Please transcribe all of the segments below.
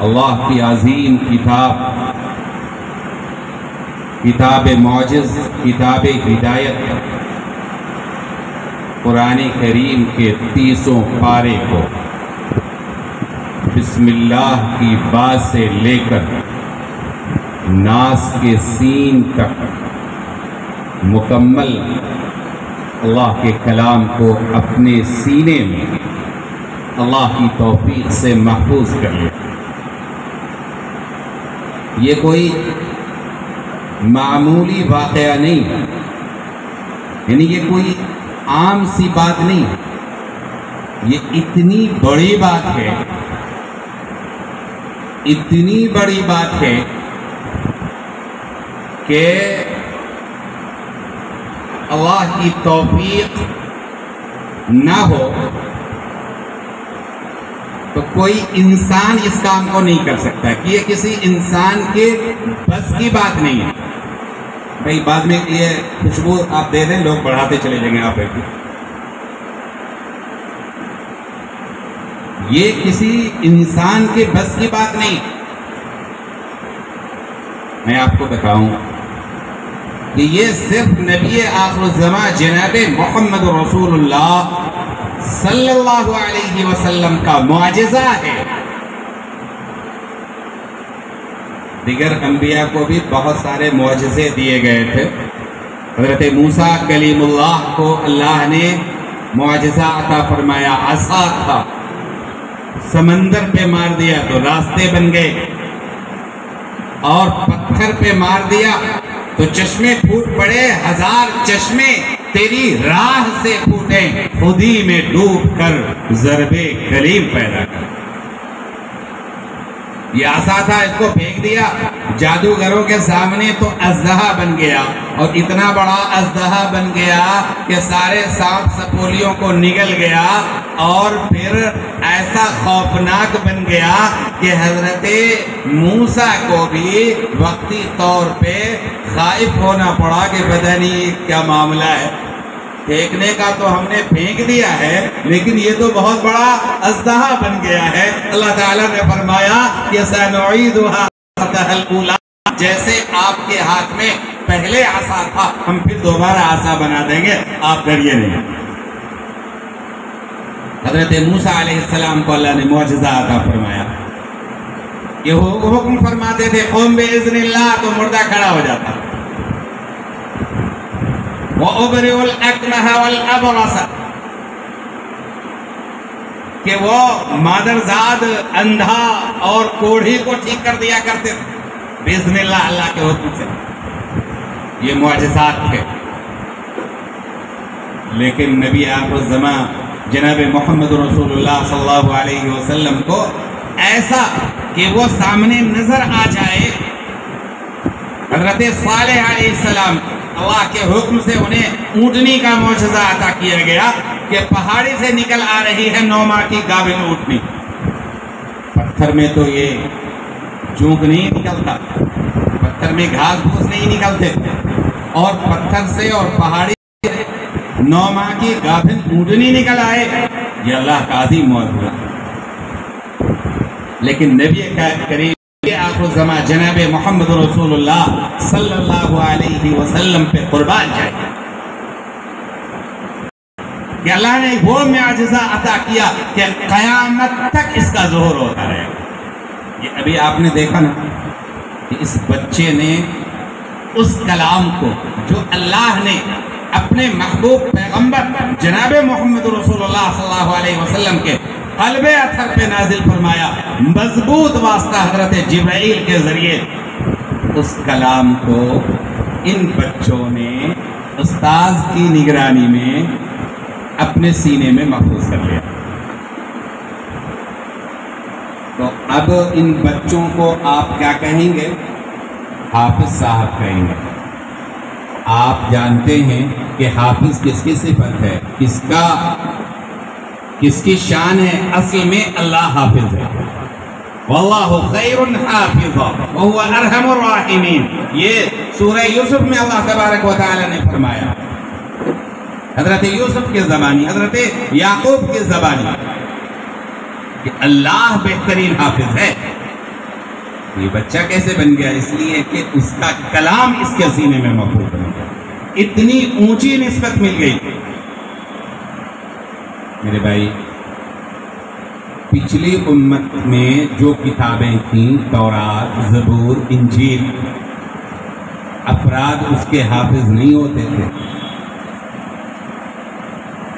اللہ کی عظیم کتاب، کتاب معجز، کتاب ہدایت، قرآن کریم کے 30 پارے کو بسم اللہ کی با سے لے کر ناس کے سین تک مکمل اللہ کے کلام کو اپنے سینے میں اللہ کی توفیق سے محفوظ کر لیا۔ یہ کوئی معمولی واقعہ نہیں، یعنی یہ کوئی عام سی بات نہیں، یہ اتنی بڑی بات ہے، اتنی بڑی بات ہے کہ اللہ کی توفیق نہ ہو تو کوئی انسان اس کام کو نہیں کر سکتا، کہ یہ کسی انسان کے بس کی بات نہیں ہے۔ بھائی بعد میں یہ خوشبو آپ دے دیں، لوگ بڑھاتے چلے جائیں گے، آپ بیٹھیں۔ یہ کسی انسان کے بس کی بات نہیں۔ میں آپ کو بتاؤں کہ یہ صرف نبی آخر الزمان جناب محمد رسول اللہ صلی اللہ علیہ وسلم کا معجزہ ہے۔ دیگر انبیاء کو بھی بہت سارے معجزے دیے گئے تھے۔ حضرت موسیٰ کلیم اللہ کو اللہ نے معجزہ عطا فرمایا، عصا تھا، سمندر پہ مار دیا تو راستے بن گئے، اور پتھر پہ مار دیا تو چشمے پھوٹ پڑے، 1000 چشمے تیری راہ سے پھوٹے، خودی میں ڈوب کر ضرب کلیم پیدا کر۔ یہ عصا تھا، اس کو پھینک دیا جادوگروں کے سامنے تو اژدہا بن گیا، اور اتنا بڑا اژدہا بن گیا کہ سارے سانپ سپولیوں کو نگل گیا، اور پھر ایسا خوفناک بن گیا کہ حضرت موسیٰ کو بھی وقتی طور پہ خائف ہونا پڑا کہ پتہ نہیں کیا معاملہ ہے۔ پھینکنے کا تو ہم نے پھینک دیا ہے، لیکن یہ تو بہت بڑا اژدہا بن گیا ہے۔ اللہ تعالیٰ نے فرمایا کہ سَنُعِيدُهَا قَرَّتَهَا الْأُولَىٰ، جیسے آپ کے ہاتھ میں پہلے عصا تھا، ہم پھر دوبارہ عصا بنا دیں گے، آپ ڈریے نہیں۔ حضرت موسیٰ علیہ السلام کو اللہ نے معجزہ عطا فرمایا، یہ حکم فرماتے تھے قُم بِإِذْنِ اللَّهِ، تو مردہ کھڑا ہو جاتا۔ وَأُبْرِئُ الْأَكْمَحَ وَالْأَبْرَصَ، کہ وہ مادرزاد اندھا اور کوڑھی کو ٹھیک کر دیا کرتے تھے بِإِذْنِ اللہ، اللہ کے حکم سے۔ یہ معجزات تھے، لیکن نبی آخر الزمان جناب محمد رسول اللہ صلی اللہ علیہ وسلم کو ایسا کہ وہ سامنے نظر آ جائے۔ حضرت صالح علیہ السلام اللہ کے حکم سے انہیں اونٹنی کا معجزہ عطا کیا گیا کہ پہاڑی سے نکل آ رہی ہے 9 ماہ کی گابن اونٹنی۔ پتھر میں تو یہ جونک نہیں نکلتا، پتھر میں گھاس پھوس نہیں نکلتے، اور پتھر سے اور پہاڑی 9 ماہ کی گابن اونٹنی نکل آئے، یہ اللہ کا عظیم معجزہ۔ لیکن نبی کریم آخر الزمان جناب محمد رسول اللہ صلی اللہ علیہ وسلم پہ قربان جائے کہ اللہ نے وہ معجزہ عطا کیا کہ قیامت تک اس کا ظہور ہوتا رہے۔ یہ ابھی آپ نے دیکھا نا کہ اس بچے نے اس کلام کو جو اللہ نے اپنے محبوب پیغمبر جناب محمد رسول اللہ صلی اللہ علیہ وسلم کے قلب اطہر پہ نازل فرمایا، مضبوط واسطہ حضرت جبرائیل کے ذریعے، اس کلام کو ان بچوں نے استاذ کی نگرانی میں اپنے سینے میں محفوظ کر لیا۔ تو اب ان بچوں کو آپ کیا کہیں گے؟ حافظ صاحب کہیں گے۔ آپ جانتے ہیں کہ حافظ کس کی صفت ہے، کس کی شان ہے؟ اصل میں اللہ حافظ ہے، واللہ خیر حافظ وہو ارحم الراحمین۔ یہ سورہ یوسف میں اللہ تبارک و تعالی نے فرمایا، حضرت یوسف کے زبانی، حضرت یعقوب کے زبانی، کہ اللہ بہترین حافظ ہے۔ یہ بچہ کیسے بن گیا؟ اس لیے کہ اس کا کلام اس کے سینے میں محفوظ بن گیا، اتنی اونچی نسبت مل گئی۔ میرے بھائی، پچھلی امت میں جو کتابیں تھیں، تورات، زبور، انجیل، افراد اس کے حافظ نہیں ہوتے تھے۔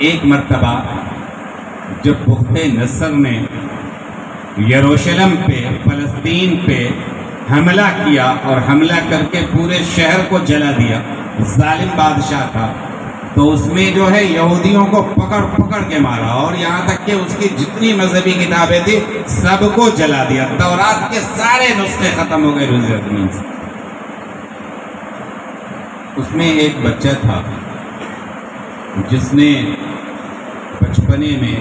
ایک مرتبہ جب بخت نصر نے یروشلم پہ، فلسطین پہ حملہ کیا اور حملہ کر کے پورے شہر کو جلا دیا، ظالم بادشاہ تھا، تو اس میں جو ہے یہودیوں کو پکڑ پکڑ کے مارا، اور یہاں تک کہ اس کی جتنی مذہبی کتابیں تھیں سب کو جلا دیا، تورات کے سارے نسخے ختم ہو گئے روز زمین سے۔ اس میں ایک بچہ تھا جس نے بچپنے میں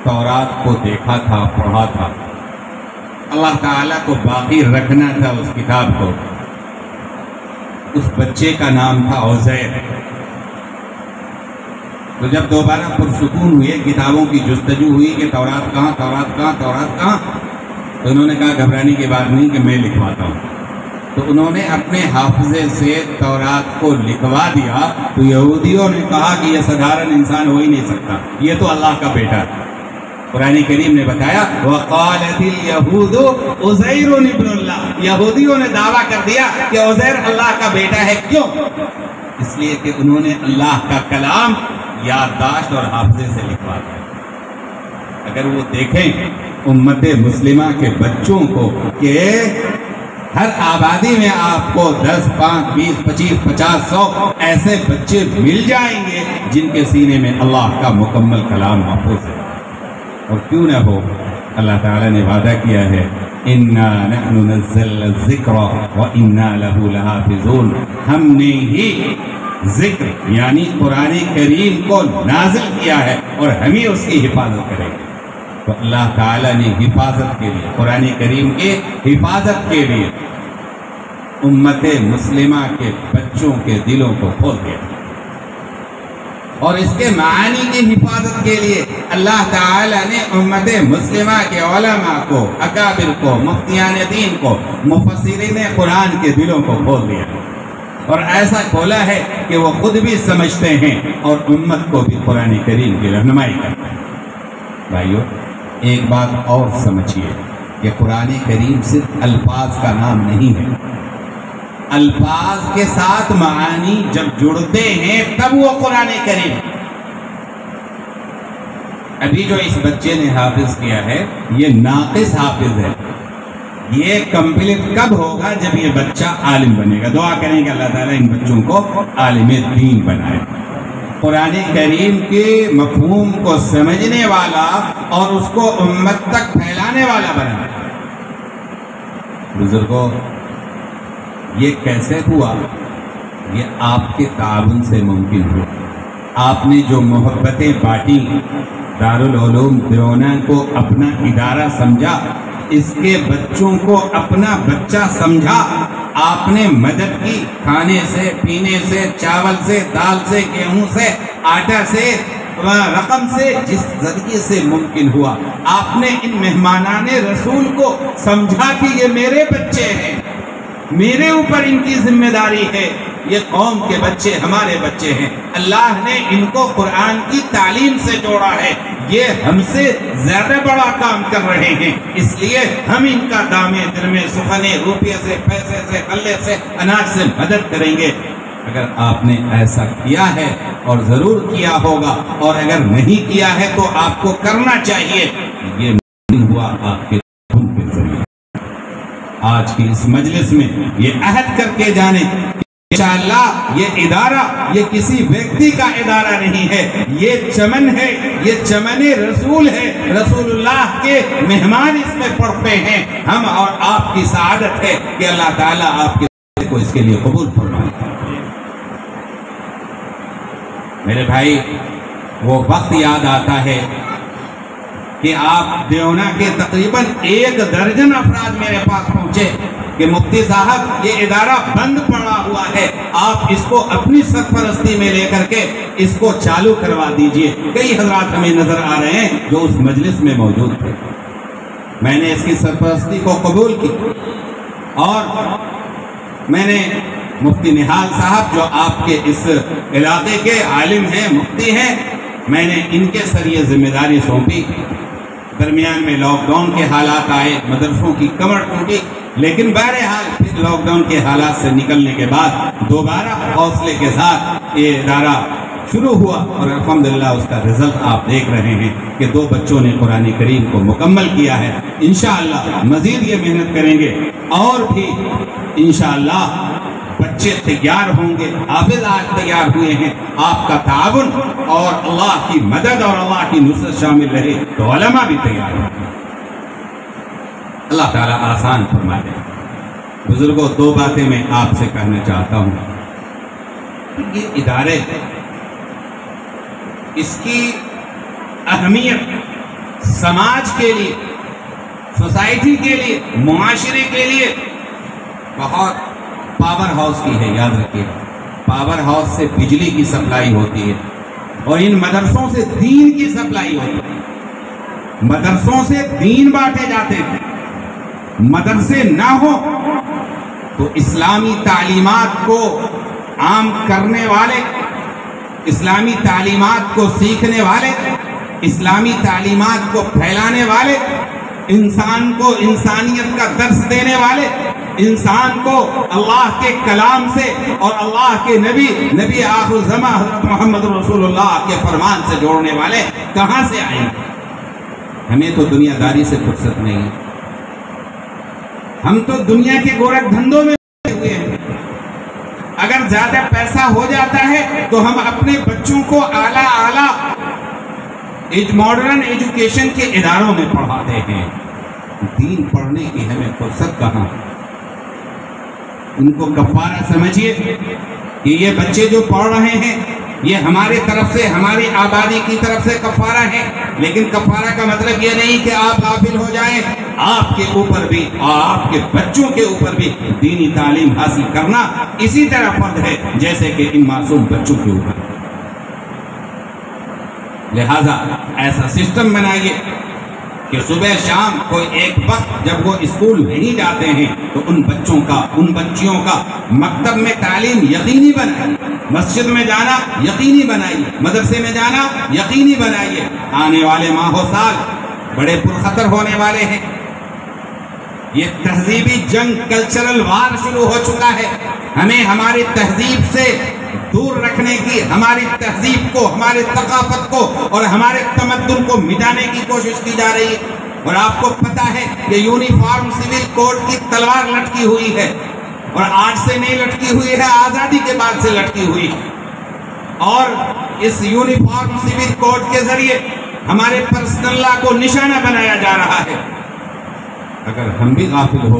تورات کو دیکھا تھا، پڑھا تھا، اللہ تعالیٰ کو باقی رکھنا تھا اس کتاب کو۔ اس بچے کا نام تھا عزیر۔ تو جب دوبارہ پرسکون ہوئے، کتابوں کی جستجو ہوئی کہ تورات کہاں، تورات کہاں، تورات کہاں، تو انہوں نے کہا گھبرانے کی بات نہیں کہ میں لکھواتا ہوں۔ تو انہوں نے اپنے حافظے سے تورات کو لکھوا دیا، تو یہودیوں نے کہا کہ یہ سادھارن انسان ہو ہی نہیں سکتا، یہ تو اللہ کا بیٹا ہے۔ قرآن کریم نے بتایا وَقَالَتِ الْيَهُودُ عُزَيْرٌ ابْنُ اللَّهِ، یہودیوں نے دعویٰ کر دیا کہ عزیر اللہ کا بیٹا ہے۔ کیوں؟ اس لیے کہ انہوں نے اللہ کا کلام یادداشت اور حافظے سے لکھوا دیا۔ اگر وہ دیکھیں امت مسلمہ کے بچوں کو کہ ہر آبادی میں آپ کو 10، 5، 20، 25، 50، 100 ایسے بچے مل جائیں گے جن کے سینے میں اللہ کا مکمل کلام محفوظ ہے، اور کیوں نہ ہو، اللہ تعالیٰ نے وعدہ کیا ہے اِنَّا نَحْنُ نَزَّلْنَا الذِّكْرَ وَإِنَّا لَهُ لَحَافِظُونَ، ہم نے ہی ذکر یعنی قرآن کریم کو نازل کیا ہے اور ہم ہی اس کی حفاظت کریں گے۔ تو اللہ تعالیٰ نے حفاظت کے لیے، قرآن کریم کے حفاظت کے لیے امت مسلمہ کے بچوں کے دلوں کو کھول دیا، اور اس کے معانی کی حفاظت کے لیے اللہ تعالیٰ نے امت مسلمہ کے علماء کو، اکابر کو، مفتیان دین کو، مفسرین قرآن کے دلوں کو کھول دیا، اور ایسا کھولا ہے کہ وہ خود بھی سمجھتے ہیں اور امت کو بھی قرآن کریم کی رہنمائی کرتے ہیں۔ بھائیو، ایک بات اور سمجھیے کہ قرآن کریم صرف الفاظ کا نام نہیں ہے، الفاظ کے ساتھ معانی جب جڑتے ہیں تب وہ قرآن کریم۔ ابھی جو اس بچے نے حافظ کیا ہے یہ ناقص حافظ ہے، یہ کمپلیٹ کب ہوگا؟ جب یہ بچہ عالم بنے گا۔ دعا کریں کہ اللہ تعالیٰ ان بچوں کو عالم دین بنائے، قرآن کریم کے مفہوم کو سمجھنے والا اور اس کو امت تک پھیلانے والا بنائے۔ بزرگوں، یہ کیسے ہوا؟ یہ آپ کے تعاون سے ممکن ہوا۔ آپ نے جو محبتیں بانٹی، دارالعلوم دیوبند کو اپنا ادارہ سمجھا، اس کے بچوں کو اپنا بچہ سمجھا، آپ نے مدد کی، کھانے سے، پینے سے، چاول سے، دال سے، گیہوں سے، آٹا سے، رقم سے، جس ذریعے سے ممکن ہوا آپ نے ان مہمانان رسول کو سمجھا کہ یہ میرے بچے ہیں، میرے اوپر ان کی ذمہ داری ہے، یہ قوم کے بچے ہمارے بچے ہیں، اللہ نے ان کو قرآن کی تعلیم سے جوڑا ہے، یہ ہم سے زیادہ بڑا کام کر رہے ہیں، اس لیے ہم ان کا دامے درمے سخنے، روپے سے، پیسے سے، غلے سے، اناج سے مدد کریں گے۔ اگر آپ نے ایسا کیا ہے اور ضرور کیا ہوگا، اور اگر نہیں کیا ہے تو آپ کو کرنا چاہیے، یہ ممکن ہوا آپ کے خون کے ذریعے۔ آج کی اس مجلس میں یہ عہد کر کے جانے انشاءاللہ یہ ادارہ یہ کسی ویکتی کا ادارہ نہیں ہے، یہ چمن ہے، یہ چمن رسول ہے، رسول اللہ کے مہمان اس میں پڑھتے ہیں۔ ہم اور آپ کی سعادت ہے کہ اللہ تعالیٰ آپ کے کو اس کے لیے قبول فرمائے۔ میرے بھائی، وہ وقت یاد آتا ہے کہ آپ دیونا کے تقریباً 1 درجن افراد میرے پاس پہنچے کہ مفتی صاحب یہ ادارہ بند پڑا ہوا ہے، آپ اس کو اپنی سرپرستی میں لے کر کے اس کو چالو کروا دیجئے۔ کئی حضرات ہمیں نظر آ رہے ہیں جو اس مجلس میں موجود تھے۔ میں نے اس کی سرپرستی کو قبول کی اور میں نے مفتی نہال صاحب جو آپ کے اس علاقے کے عالم ہیں، مفتی ہیں، میں نے ان کے سر یہ ذمہ داری سونپی۔ درمیان میں لاک ڈاؤن کے حالات آئے، مدرسوں کی کمر ٹوٹی، لیکن بہرحال پھر لاک ڈاؤن کے حالات سے نکلنے کے بعد دوبارہ حوصلے کے ساتھ یہ ادارہ شروع ہوا اور الحمدللہ اس کا رزلٹ آپ دیکھ رہے ہیں کہ 2 بچوں نے قرآن کریم کو مکمل کیا ہے۔ انشاءاللہ مزید یہ محنت کریں گے اور بھی انشاءاللہ بچے تیار ہوں گے، حافظ آج تیار ہوئے ہیں۔ آپ کا تعاون اور اللہ کی مدد اور اللہ کی نصرت شامل رہے تو علماء بھی تیار ہوں گے۔ اللہ تعالیٰ آسان فرما دے۔ بزرگوں، 2 باتیں میں آپ سے کہنا چاہتا ہوں۔ یہ ادارے، اس کی اہمیت سماج کے لیے، سوسائٹی کے لیے، معاشرے کے لیے بہت پاور ہاؤس کی ہے۔ یاد رکھیے، پاور ہاؤس سے بجلی کی سپلائی ہوتی ہے اور ان مدرسوں سے دین کی سپلائی ہوتی ہے۔ مدرسوں سے دین بانٹے جاتے ہیں۔ مدرسے نہ ہو تو اسلامی تعلیمات کو عام کرنے والے، اسلامی تعلیمات کو سیکھنے والے، اسلامی تعلیمات کو پھیلانے والے، انسان کو انسانیت کا درس دینے والے، انسان کو اللہ کے کلام سے اور اللہ کے نبی آخر الزمان حضرت محمد رسول اللہ کے فرمان سے جوڑنے والے کہاں سے آئیں گے؟ ہمیں تو دنیا داری سے فرصت نہیں ہے۔ ہم تو دنیا کے گورکھ دھندوں میں ہوئے ہیں۔ اگر زیادہ پیسہ ہو جاتا ہے تو ہم اپنے بچوں کو اعلیٰ ماڈرن ایجوکیشن کے اداروں میں پڑھاتے ہیں۔ دین پڑھنے کی ہمیں فرصت کہاں؟ ان کو کفارہ سمجھیے کہ یہ بچے جو پڑھ رہے ہیں یہ ہماری طرف سے، ہماری آبادی کی طرف سے کفارہ ہے، لیکن کفارہ کا مطلب یہ نہیں کہ آپ غافل ہو جائیں۔ آپ کے اوپر بھی اور آپ کے بچوں کے اوپر بھی دینی تعلیم حاصل کرنا اسی طرح فرض ہے جیسے کہ ان معصوم بچوں کے اوپر۔ لہذا ایسا سسٹم بنائیے کہ صبح شام کوئی ایک وقت جب وہ اسکول نہیں جاتے ہیں تو ان بچوں کا، ان بچیوں کا مکتب میں تعلیم یقینی بنائیے، مسجد میں جانا یقینی بنائیے، مدرسے میں جانا یقینی بنائیے۔ آنے والے ماہ و سال بڑے پرخطر ہونے والے ہیں۔ یہ تہذیبی جنگ، کلچرل وار شروع ہو چکا ہے۔ ہمیں ہماری تہذیب سے دور رکھنے کی، ہماری تہذیب کو، ہماری ثقافت کو اور ہمارے تمدن کو مٹانے کی کوشش کی جا رہی ہے۔ اور آپ کو پتا ہے کہ یونیفارم سول کوڈ کی تلوار لٹکی ہوئی ہے، اور آج سے نہیں لٹکی ہوئی ہے، آزادی کے بعد سے لٹکی ہوئی ہے۔ اور اس یونیفارم سول کوڈ کے ذریعے ہمارے پرسنل لا کو نشانہ بنایا جا رہا ہے۔ اگر ہم بھی غافل ہو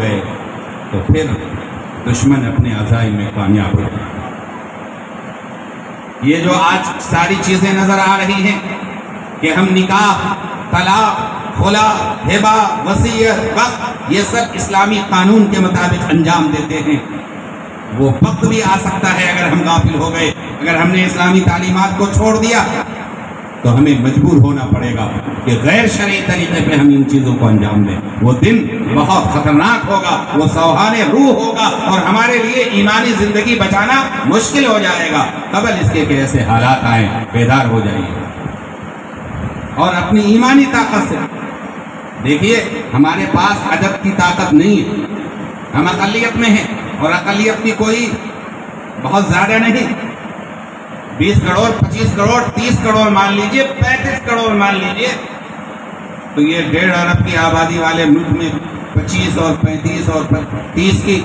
گئے، تو پھر دشمن اپنے عزائم میں کامیاب ہو جائے۔ یہ جو آج ساری چیزیں نظر آ رہی ہیں کہ ہم نکاح، طلاق، خلا، ہبہ، وصیت، وقت، یہ سب اسلامی قانون کے مطابق انجام دیتے ہیں۔ وہ وقت بھی آ سکتا ہے اگر ہم غافل ہو گئے، اگر ہم نے اسلامی تعلیمات کو چھوڑ دیا تو ہمیں مجبور ہونا پڑے گا کہ غیر شرعی طریقے پہ ہم ان چیزوں کو انجام دیں۔ وہ دن بہت خطرناک ہوگا، وہ سوہان روح ہوگا اور ہمارے لیے ایمانی زندگی بچانا مشکل ہو جائے گا۔ قبل اس کے کہ ایسے حالات آئیں، بیدار ہو جائیے اور اپنی ایمانی طاقت سے دیکھیے۔ ہمارے پاس عدد کی طاقت نہیں ہے، ہم اقلیت میں ہیں، اور اقلیت بھی کوئی بہت زیادہ نہیں۔ 20 کروڑ، 25 کروڑ، 30 کروڑ مان لیجئے، 35 کروڑ مان لیجئے، تو یہ 1.5 ارب کی آبادی والے ملک میں 25 اور 35 اور 30 کی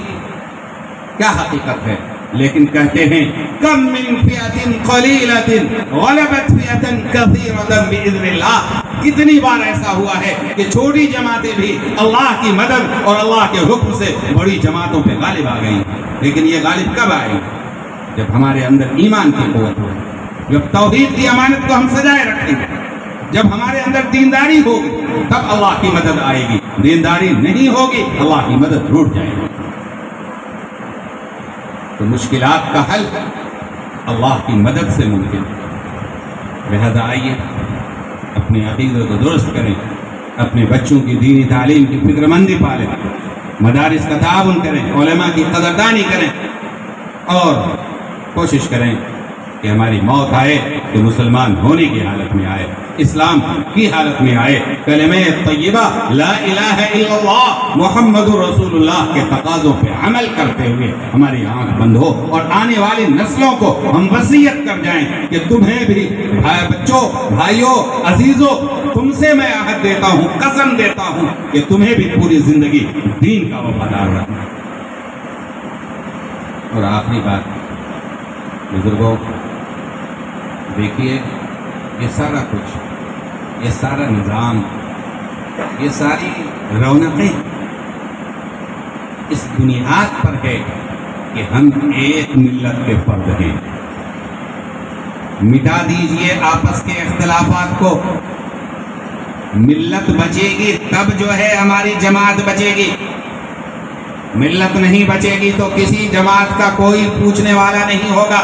کیا حقیقت ہے؟ لیکن کہتے ہیں کم من فئۃ قلیلۃ غلبت فئۃ کثیرۃ باذن اللہ۔ کتنی بار ایسا ہوا ہے کہ چھوٹی جماعتیں بھی اللہ کی مدد اور اللہ کے حکم سے بڑی جماعتوں پہ غالب آ گئی، لیکن یہ غالب کب آئے گی؟ جب ہمارے اندر ایمان کی قوت ہو، جب توحید کی امانت کو ہم سجائے رکھیں گے، جب ہمارے اندر دینداری ہوگی تب اللہ کی مدد آئے گی۔ دینداری نہیں ہوگی اللہ کی مدد روٹ جائے گی۔ تو مشکلات کا حل اللہ کی مدد سے ممکن ہے۔ لہذا آئیے اپنی عقیدت کو درست کریں، اپنے بچوں کی دینی تعلیم کی فکر مندی پالیں، مدارس کا تعاون کریں، علماء کی قدردانی کریں، اور کوشش کریں کہ ہماری موت آئے تو مسلمان ہونے کی حالت میں آئے، اسلام کی حالت میں آئے، کلمہ طیبہ لا الہ الا اللہ محمد رسول اللہ کے تقاضوں پہ عمل کرتے ہوئے ہماری آنکھ بند ہو، اور آنے والی نسلوں کو ہم وصیت کر جائیں کہ تمہیں بھی بچوں، بھائیوں، عزیزوں، تم سے میں عہد دیتا ہوں، قسم دیتا ہوں کہ تمہیں بھی پوری زندگی دین کا وفادار رہنا۔ اور آخری بات بزرگوں، دیکھیے یہ سارا کچھ، یہ سارا نظام، یہ ساری رونقیں اس بنیاد پر ہے کہ ہم ایک ملت کے فرد ہیں۔ مٹا دیجئے آپس کے اختلافات کو، ملت بچے گی تب جو ہے ہماری جماعت بچے گی، ملت نہیں بچے گی تو کسی جماعت کا کوئی پوچھنے والا نہیں ہوگا۔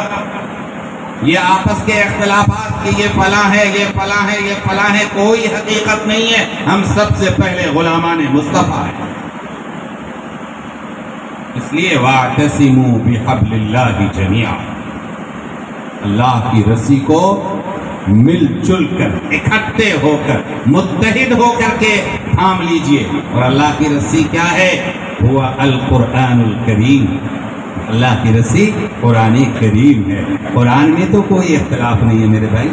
یہ آپس کے اختلافات کہ یہ فلاں ہے، یہ فلاں ہے، یہ فلاں ہے، کوئی حقیقت نہیں ہے۔ ہم سب سے پہلے غلامان مصطفیٰ ہیں۔ اس لیے وَاعْتَصِمُوا بِحَبْلِ اللَّهِ جَمِيعًا، اللہ کی رسی کو مل جل کر، اکٹھے ہو کر، متحد ہو کر کے تھام لیجئے۔ اور اللہ کی رسی کیا ہے؟ ہوا القرآن الکریم، اللہ کی رسی قرآن کریم ہے۔ قرآن میں تو کوئی اختلاف نہیں ہے میرے بھائی،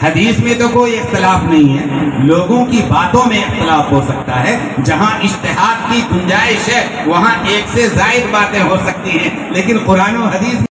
حدیث میں تو کوئی اختلاف نہیں ہے، لوگوں کی باتوں میں اختلاف ہو سکتا ہے، جہاں اجتہاد کی گنجائش ہے وہاں ایک سے زائد باتیں ہو سکتی ہیں، لیکن قرآن و حدیث